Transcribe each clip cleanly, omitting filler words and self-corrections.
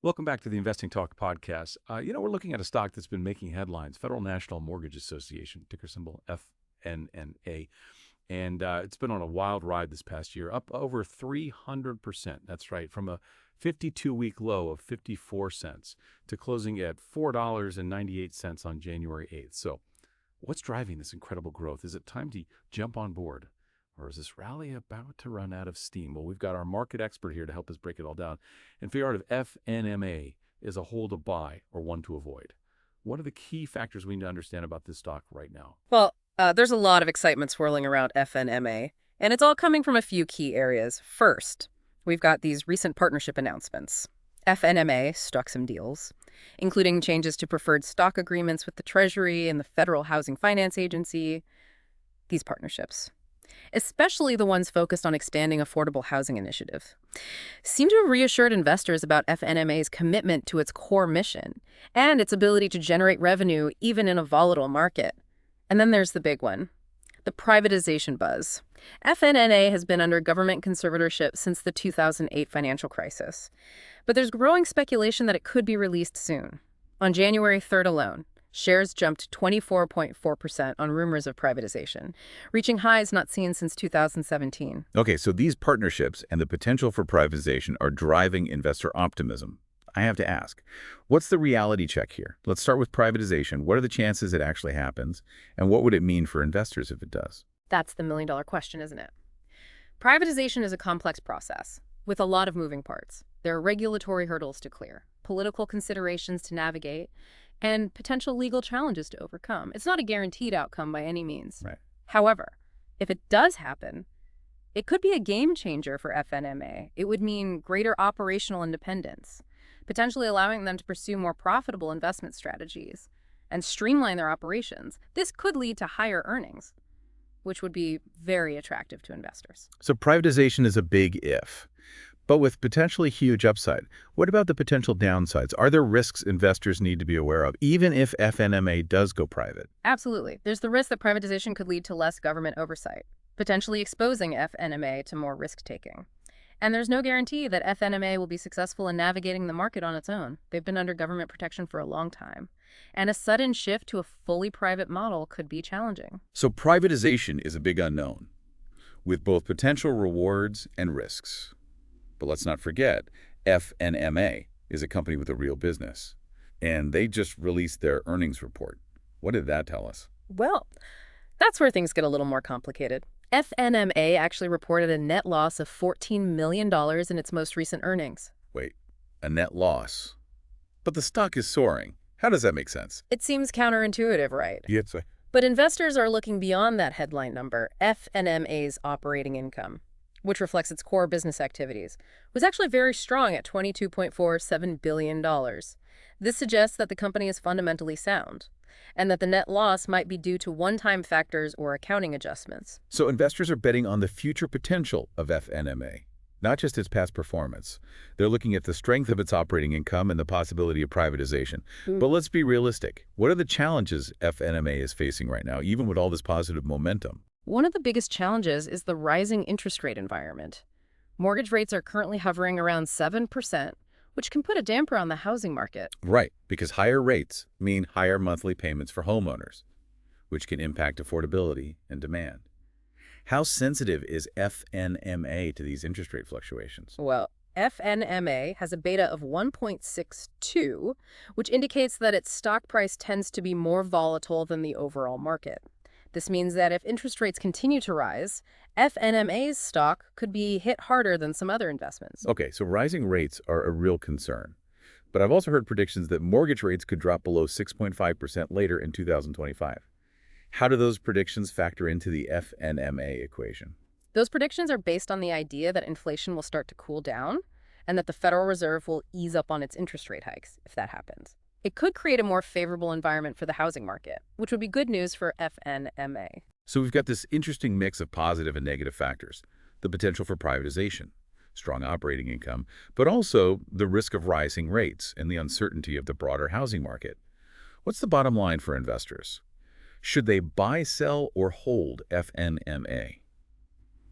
Welcome back to the Investing Talk podcast. We're looking at a stock that's been making headlines, Federal National Mortgage Association, ticker symbol FNMA. And it's been on a wild ride this past year, up over 300%. That's right, from a 52-week low of 54 cents to closing at $4.98 on January 8th. So what's driving this incredible growth? Is it time to jump on board? Or is this rally about to run out of steam? Well, we've got our market expert here to help us break it all down and figure out if FNMA is a hold to buy or one to avoid. What are the key factors we need to understand about this stock right now? Well, there's a lot of excitement swirling around FNMA, and it's all coming from a few key areas. First, we've got these recent partnership announcements. FNMA struck some deals, including changes to preferred stock agreements with the Treasury and the Federal Housing Finance Agency. These partnerships, especially the ones focused on expanding affordable housing initiative, seem to have reassured investors about FNMA's commitment to its core mission and its ability to generate revenue even in a volatile market. And then there's the big one, the privatization buzz. FNMA has been under government conservatorship since the 2008 financial crisis, but there's growing speculation that it could be released soon. On January 3rd alone, shares jumped 24.4% on rumors of privatization, reaching highs not seen since 2017. Okay, so these partnerships and the potential for privatization are driving investor optimism. I have to ask, what's the reality check here? Let's start with privatization. What are the chances it actually happens? And what would it mean for investors if it does? That's the million-dollar question, isn't it? Privatization is a complex process with a lot of moving parts. There are regulatory hurdles to clear, political considerations to navigate, and potential legal challenges to overcome. It's not a guaranteed outcome by any means. Right. However, if it does happen, it could be a game changer for FNMA. It would mean greater operational independence, potentially allowing them to pursue more profitable investment strategies and streamline their operations. This could lead to higher earnings, which would be very attractive to investors. So privatization is a big if, but with potentially huge upside. What about the potential downsides? Are there risks investors need to be aware of, even if FNMA does go private? Absolutely. There's the risk that privatization could lead to less government oversight, potentially exposing FNMA to more risk-taking. And there's no guarantee that FNMA will be successful in navigating the market on its own. They've been under government protection for a long time. And a sudden shift to a fully private model could be challenging. So privatization is a big unknown, with both potential rewards and risks. But let's not forget, FNMA is a company with a real business. And they just released their earnings report. What did that tell us? Well, that's where things get a little more complicated. FNMA actually reported a net loss of $14 million in its most recent earnings. Wait, a net loss? But the stock is soaring. How does that make sense? It seems counterintuitive, right? Yes. But investors are looking beyond that headline number. FNMA's operating income, which reflects its core business activities, was actually very strong at $22.47 billion. This suggests that the company is fundamentally sound, and that the net loss might be due to one-time factors or accounting adjustments. So investors are betting on the future potential of FNMA, not just its past performance. They're looking at the strength of its operating income and the possibility of privatization. But let's be realistic. What are the challenges FNMA is facing right now, even with all this positive momentum? One of the biggest challenges is the rising interest rate environment. Mortgage rates are currently hovering around 7%, which can put a damper on the housing market. Right, because higher rates mean higher monthly payments for homeowners, which can impact affordability and demand. How sensitive is FNMA to these interest rate fluctuations? Well, FNMA has a beta of 1.62, which indicates that its stock price tends to be more volatile than the overall market. This means that if interest rates continue to rise, FNMA's stock could be hit harder than some other investments. Okay, so rising rates are a real concern. But I've also heard predictions that mortgage rates could drop below 6.5% later in 2025. How do those predictions factor into the FNMA equation? Those predictions are based on the idea that inflation will start to cool down and that the Federal Reserve will ease up on its interest rate hikes if that happens. It could create a more favorable environment for the housing market, which would be good news for FNMA. So we've got this interesting mix of positive and negative factors. The potential for privatization, strong operating income, but also the risk of rising rates and the uncertainty of the broader housing market. What's the bottom line for investors? Should they buy, sell, or hold FNMA?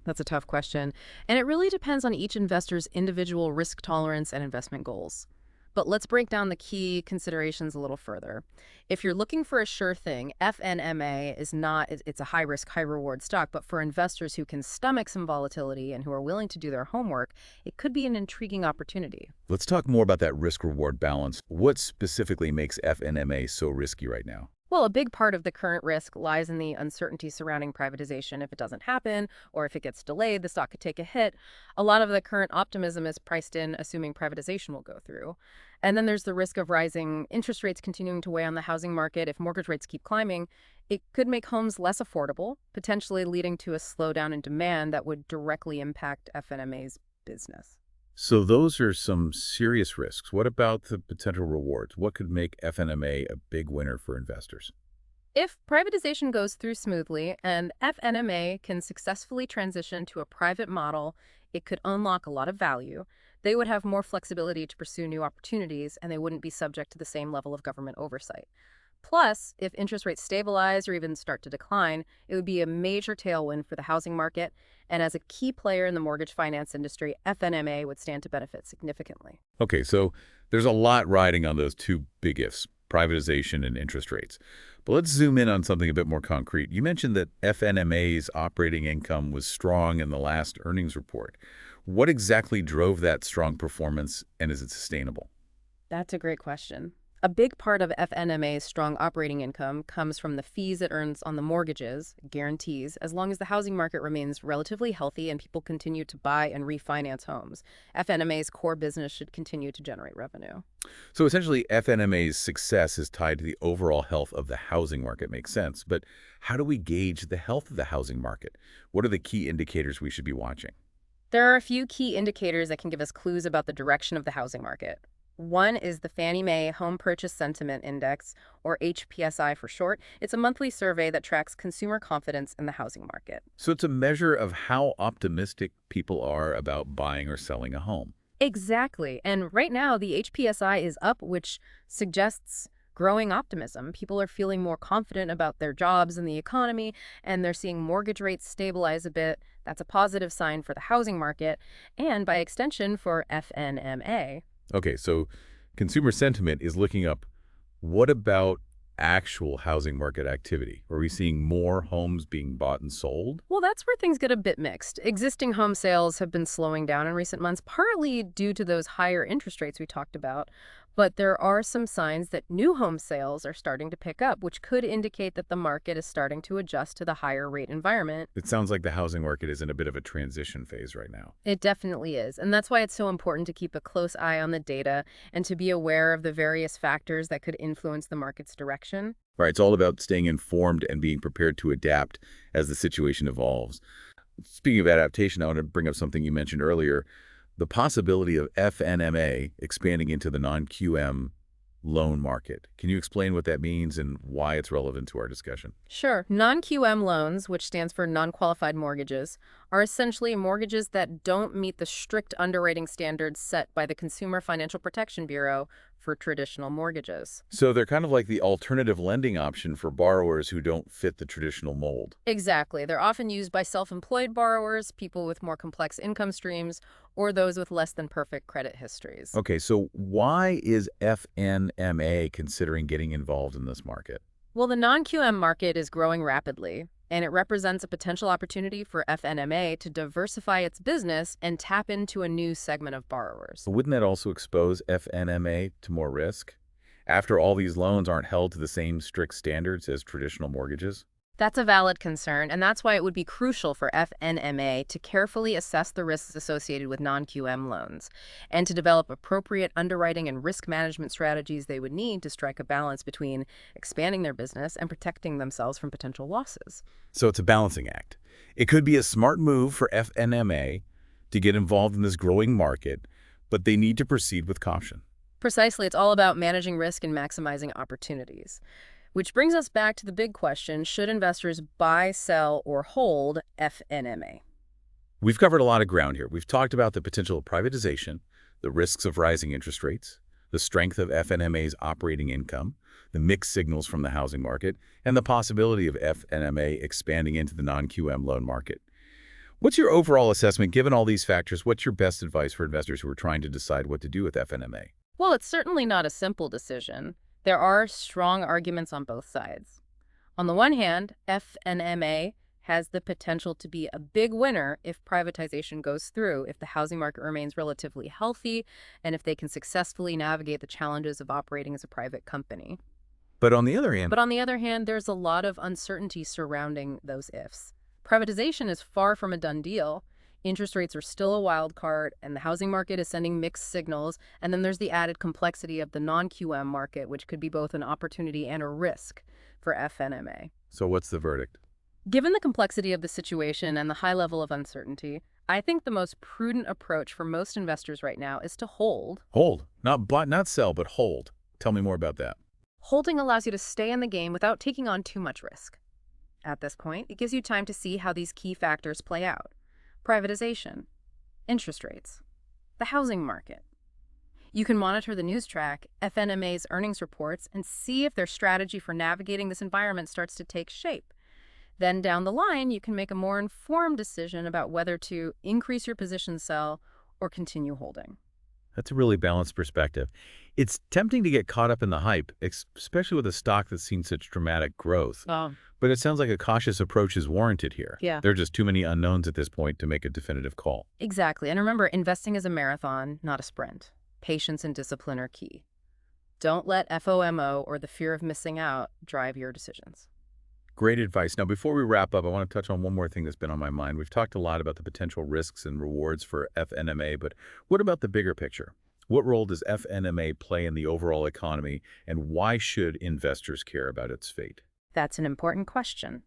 That's a tough question, and it really depends on each investor's individual risk tolerance and investment goals. but let's break down the key considerations a little further. If you're looking for a sure thing, FNMA is not, it's a high-risk, high-reward stock, but for investors who can stomach some volatility and who are willing to do their homework, it could be an intriguing opportunity. Let's talk more about that risk-reward balance. What specifically makes FNMA so risky right now? Well, a big part of the current risk lies in the uncertainty surrounding privatization. If it doesn't happen, or if it gets delayed, the stock could take a hit. A lot of the current optimism is priced in, assuming privatization will go through. And then there's the risk of rising interest rates continuing to weigh on the housing market. If mortgage rates keep climbing, it could make homes less affordable, potentially leading to a slowdown in demand that would directly impact FNMA's business. So those are some serious risks. What about the potential rewards? What could make FNMA a big winner for investors? If privatization goes through smoothly and FNMA can successfully transition to a private model, it could unlock a lot of value. They would have more flexibility to pursue new opportunities, and they wouldn't be subject to the same level of government oversight. Plus, if interest rates stabilize or even start to decline, it would be a major tailwind for the housing market, and as a key player in the mortgage finance industry, FNMA would stand to benefit significantly. Okay, so there's a lot riding on those two big ifs, privatization and interest rates. But let's zoom in on something a bit more concrete. You mentioned that FNMA's operating income was strong in the last earnings report. What exactly drove that strong performance, and is it sustainable? That's a great question. A big part of FNMA's strong operating income comes from the fees it earns on the mortgages, guarantees, as long as the housing market remains relatively healthy and people continue to buy and refinance homes. FNMA's core business should continue to generate revenue. So essentially, FNMA's success is tied to the overall health of the housing market. Makes sense. But how do we gauge the health of the housing market? What are the key indicators we should be watching? There are a few key indicators that can give us clues about the direction of the housing market. One is the Fannie Mae Home Purchase Sentiment Index, or HPSI for short. It's a monthly survey that tracks consumer confidence in the housing market. So it's a measure of how optimistic people are about buying or selling a home. Exactly. And right now, the HPSI is up, which suggests growing optimism. People are feeling more confident about their jobs and the economy, and they're seeing mortgage rates stabilize a bit. That's a positive sign for the housing market, and by extension for FNMA. Okay, so consumer sentiment is looking up. What about actual housing market activity? Are we seeing more homes being bought and sold? Well, that's where things get a bit mixed. Existing home sales have been slowing down in recent months, partly due to those higher interest rates we talked about. But there are some signs that new home sales are starting to pick up, which could indicate that the market is starting to adjust to the higher rate environment. It sounds like the housing market is in a bit of a transition phase right now. It definitely is. And that's why it's so important to keep a close eye on the data and to be aware of the various factors that could influence the market's direction. Right, it's all about staying informed and being prepared to adapt as the situation evolves. Speaking of adaptation, I want to bring up something you mentioned earlier. The possibility of FNMA expanding into the non-QM loan market. Can you explain what that means and why it's relevant to our discussion? Sure. Non-QM loans, which stands for non-qualified mortgages, are essentially mortgages that don't meet the strict underwriting standards set by the Consumer Financial Protection Bureau for traditional mortgages. So they're kind of like the alternative lending option for borrowers who don't fit the traditional mold. Exactly. They're often used by self-employed borrowers, people with more complex income streams, or those with less than perfect credit histories. Okay, so why is FNMA considering getting involved in this market? Well, the non-QM market is growing rapidly, and it represents a potential opportunity for FNMA to diversify its business and tap into a new segment of borrowers. But wouldn't that also expose FNMA to more risk? After all, these loans aren't held to the same strict standards as traditional mortgages? That's a valid concern, and that's why it would be crucial for FNMA to carefully assess the risks associated with non-QM loans and to develop appropriate underwriting and risk management strategies they would need to strike a balance between expanding their business and protecting themselves from potential losses. So it's a balancing act. It could be a smart move for FNMA to get involved in this growing market, but they need to proceed with caution. Precisely, it's all about managing risk and maximizing opportunities. Which brings us back to the big question, should investors buy, sell, or hold FNMA? We've covered a lot of ground here. We've talked about the potential of privatization, the risks of rising interest rates, the strength of FNMA's operating income, the mixed signals from the housing market, and the possibility of FNMA expanding into the non-QM loan market. What's your overall assessment? Given all these factors, what's your best advice for investors who are trying to decide what to do with FNMA? Well, it's certainly not a simple decision. There are strong arguments on both sides. On the one hand, FNMA has the potential to be a big winner if privatization goes through, if the housing market remains relatively healthy, and if they can successfully navigate the challenges of operating as a private company. But on the other hand, But on the other hand, there's a lot of uncertainty surrounding those ifs. Privatization is far from a done deal. Interest rates are still a wild card, and the housing market is sending mixed signals. And then there's the added complexity of the non-QM market, which could be both an opportunity and a risk for FNMA. so what's the verdict? Given the complexity of the situation and the high level of uncertainty, I think the most prudent approach for most investors right now is to hold. Hold. Not buy, not sell, but hold. Tell me more about that. Holding allows you to stay in the game without taking on too much risk. At this point, it gives you time to see how these key factors play out. Privatization, interest rates, the housing market. You can monitor the news track, FNMA's earnings reports, and see if their strategy for navigating this environment starts to take shape. Then down the line, you can make a more informed decision about whether to increase your position sell or continue holding. That's a really balanced perspective. It's tempting to get caught up in the hype, especially with a stock that's seen such dramatic growth. But it sounds like a cautious approach is warranted here. Yeah. There are just too many unknowns at this point to make a definitive call. Exactly. And remember, investing is a marathon, not a sprint. Patience and discipline are key. Don't let FOMO or the fear of missing out drive your decisions. Great advice. Now, before we wrap up, I want to touch on one more thing that's been on my mind. We've talked a lot about the potential risks and rewards for FNMA, but what about the bigger picture? What role does FNMA play in the overall economy, and why should investors care about its fate? That's an important question.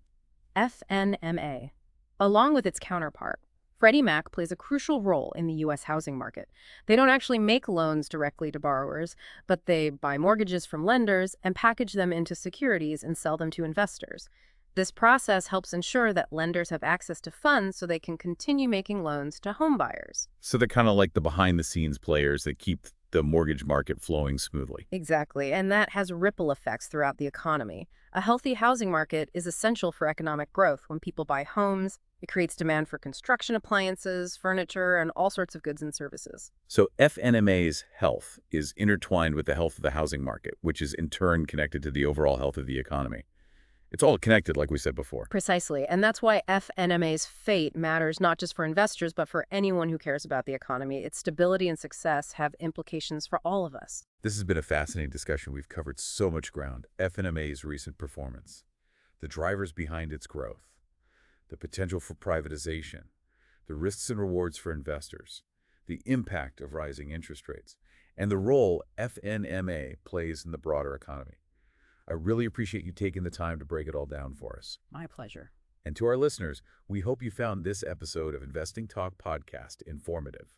FNMA, along with its counterpart, Freddie Mac, plays a crucial role in the U.S. housing market. They don't actually make loans directly to borrowers, but they buy mortgages from lenders and package them into securities and sell them to investors. This process helps ensure that lenders have access to funds so they can continue making loans to home buyers. So they're kind of like the behind-the-scenes players that keep the mortgage market flowing smoothly. Exactly, and that has ripple effects throughout the economy. A healthy housing market is essential for economic growth. When people buy homes, it creates demand for construction appliances, furniture, and all sorts of goods and services. So FNMA's health is intertwined with the health of the housing market, which is in turn connected to the overall health of the economy. It's all connected, like we said before. Precisely, and that's why FNMA's fate matters not just for investors, but for anyone who cares about the economy. Its stability and success have implications for all of us. This has been a fascinating discussion. We've covered so much ground. FNMA's recent performance, the drivers behind its growth, the potential for privatization, the risks and rewards for investors, the impact of rising interest rates, and the role FNMA plays in the broader economy. I really appreciate you taking the time to break it all down for us. My pleasure. And to our listeners, we hope you found this episode of Investing Talk Podcast informative.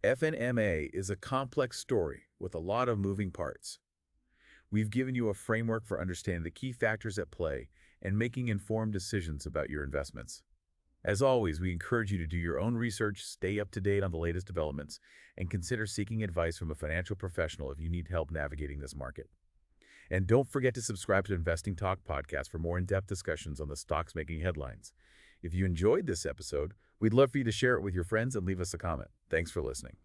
FNMA is a complex story with a lot of moving parts. We've given you a framework for understanding the key factors at play and making informed decisions about your investments. As always, we encourage you to do your own research, stay up to date on the latest developments, and consider seeking advice from a financial professional if you need help navigating this market. And don't forget to subscribe to Investing Talk Podcast for more in-depth discussions on the stocks making headlines. If you enjoyed this episode, we'd love for you to share it with your friends and leave us a comment. Thanks for listening.